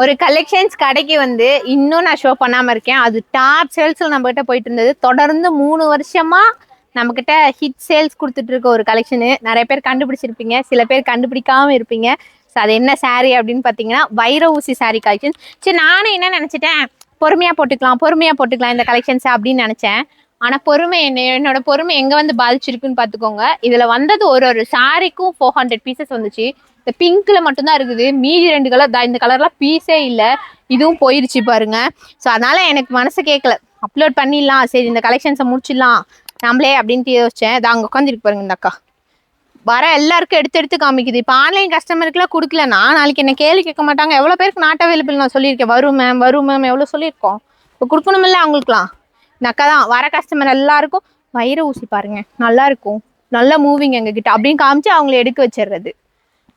ஒரு கலெக்ஷன்ஸ் கடைக்கு வந்து இன்னும் நான் ஷோ பண்ணாம இருக்கேன். அது டாப் சேல்ஸ்ல நம்ம கிட்ட போயிட்டு இருந்தது. தொடர்ந்து 3 வருஷமா நம்ம கிட்ட ஹிட் சேல்ஸ் கொடுத்துட்டு இருக்க ஒரு கலெக்ஷனு. நிறைய பேர் கண்டுபிடிச்சிருப்பீங்க, சில பேர் கண்டுபிடிக்காம இருப்பீங்க. ஸோ அது என்ன சாரீ அப்படின்னு பார்த்தீங்கன்னா வைர ஊசி சாரீ கலெக்ஷன். சரி, நானும் என்ன நினச்சிட்டேன், பொறுமையாக போட்டுக்கலாம் இந்த கலெக்ஷன்ஸ் அப்படின்னு நினச்சேன். ஆனால் என்னோட பொறுமை எங்கே வந்து பாதிச்சிருக்குன்னு பார்த்துக்கோங்க. இதில் வந்தது ஒரு சாரிக்கும் 400 பீசஸ் வந்துச்சு. இந்த பிங்க்ல மட்டும்தான் இருக்குது, மீதி 2 கலர் இந்த கலர்லாம் பீஸே இல்லை. இதுவும் போயிருச்சு பாருங்க. ஸோ அதனால எனக்கு மனசு கேட்கல, அப்லோட் பண்ணிடலாம், சரி இந்த கலெக்ஷன்ஸை முடிச்சிடலாம் நம்மளே அப்படின்ட்டு யோசிச்சேன். அது அங்கே உட்காந்துருக்கு பாருங்க இந்த அக்கா. வர எல்லாருக்கும் எடுத்து காமிக்குது. இப்போ ஆன்லைன் கஸ்டமருக்குலாம் கொடுக்கலன்னா நாளைக்கு என்ன கேள்வி கேட்க மாட்டாங்க. எவ்வளோ பேருக்கு நாட் அவைலபிள் நான் சொல்லியிருக்கேன். வரும் மேம் எவ்வளோ சொல்லியிருக்கோம். இப்போ கொடுக்கணுமில்ல அவங்களுக்குலாம். இந்த அக்கா தான் வர கஸ்டமர் எல்லாருக்கும் வைர ஊசி பாருங்க, நல்லா இருக்கும், நல்லா மூவிங் எங்ககிட்ட அப்படின்னு காமிச்சு அவங்கள எடுக்க வச்சிடுறது.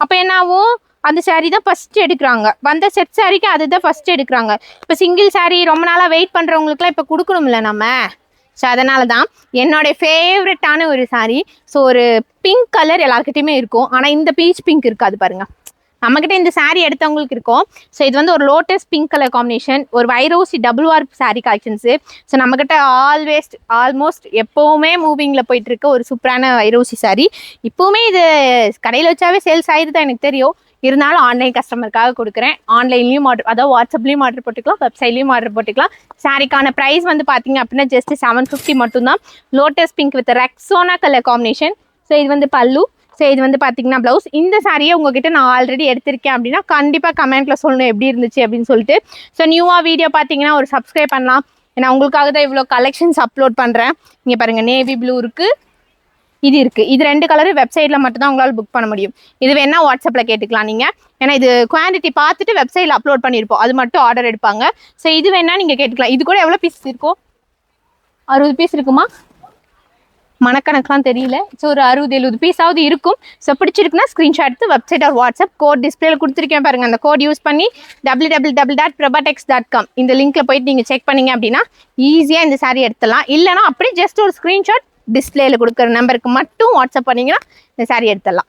அப்போ என்னாவும் அந்த சாரீ தான் ஃபர்ஸ்ட் எடுக்கிறாங்க. வந்த செட் சாரீக்கு அதுதான் ஃபர்ஸ்ட் எடுக்கிறாங்க. இப்போ சிங்கிள் சாரீ ரொம்ப நாளாக வெயிட் பண்ணுறவங்களுக்குலாம் இப்போ கொடுக்கணும்ல நம்ம. ஸோ அதனால தான் என்னோடய ஃபேவரட்டான ஒரு சாரீ. ஸோ ஒரு பிங்க் கலர் எல்லாருக்கிட்டையுமே இருக்கும், ஆனால் இந்த பீச் பிங்க் இருக்காது பாருங்கள். நம்மக்கிட்ட இந்த சாரீ எடுத்தவங்களுக்கு இருக்கும். ஸோ இது வந்து ஒரு லோட்டஸ் பிங்க் கலர் காம்பினேஷன், ஒரு வைரோசி double warp sari collections. So நம்மக்கிட்ட ஆல்மோஸ்ட் எப்போவுமே மூவிங்கில் போயிட்டுருக்க ஒரு சூப்பரான வைரோசி சாரீ. இப்போவுமே இது கடையில் வச்சாவே சேல்ஸ் ஆகிடுது தான் எனக்கு தெரியும். இருந்தாலும் ஆன்லைன் கஸ்டமருக்காக கொடுக்குறேன். ஆன்லைன்லேயும் ஆர்டர், அதாவது வாட்ஸ்அப்லேயும் ஆர்டர் போட்டுக்கலாம், வெப்சைட்லேயும் ஆர்டர் போட்டுக்கலாம். சாரீக்கான ப்ரைஸ் வந்து பார்த்தீங்க அப்படின்னா ஜஸ்ட் 750 மட்டும்தான். Lotus pink with Rexona colour combination. So இது வந்து பல்லு. ஸோ இது வந்து பார்த்தீங்கன்னா ப்ளவுஸ். இந்த சாரியை உங்ககிட்ட நான் ஆல்ரெடி எடுத்திருக்கேன் அப்படின்னா கண்டிப்பாக கமெண்ட்டில் சொல்லணும் எப்படி இருந்துச்சு அப்படின்னு சொல்லிட்டு. ஸோ நியூவாக வீடியோ பார்த்தீங்கன்னா ஒரு சப்ஸ்கிரைப் பண்ணலாம். ஏன்னா உங்களுக்காக தான் இவ்வளோ கலெக்ஷன்ஸ் அப்லோட் பண்ணுறேன். இங்கே பாருங்கள், நேவி ப்ளூ இருக்குது, இது இருக்குது. இது 2 கலரு வெப்சைட்டில் மட்டும்தான் உங்களால் புக் பண்ண முடியும். இது வேணால் வாட்ஸ்அப்பில் கேட்டுக்கலாம் நீங்கள். ஏன்னா இது குவான்டிட்டி பார்த்துட்டு வெப்சைட்டில் அப்லோட் பண்ணியிருப்போம், அது மட்டும் ஆர்டர் எடுப்பாங்க. ஸோ இது வேணால் நீங்கள் கேட்டுக்கலாம். இது கூட எவ்வளோ பீஸ் இருக்கும்? 60 பீஸ் இருக்குமா? மனக்கணக்கெலாம் தெரியல. ஸோ ஒரு 60-70 பீஸாவது இருக்கும். ஸோ பிடிச்சிருக்குன்னா ஸ்க்ரீன்ஷாட் எடுத்து வெப்சைட் ஆர் வாட்ஸ்அப் கோட் டிஸ்பிளேல கொடுத்துருக்கேன் பாருங்கள். அந்த கோட் யூஸ் பண்ணி www.prabhatex.com இந்த லிங்க்கில் போயிட்டு நீங்கள் செக் பண்ணிங்க அப்படின்னா ஈஸியாக இந்த சாரீ எடுத்துடலாம். இல்லைனா அப்படியே ஜஸ்ட் ஒரு ஸ்க்ரீன்ஷாட் டிஸ்பிளேல கொடுக்குற நம்பருக்கு மட்டும் வாட்ஸ்அப் பண்ணிங்கன்னா இந்த சாரீ எடுத்துடலாம்.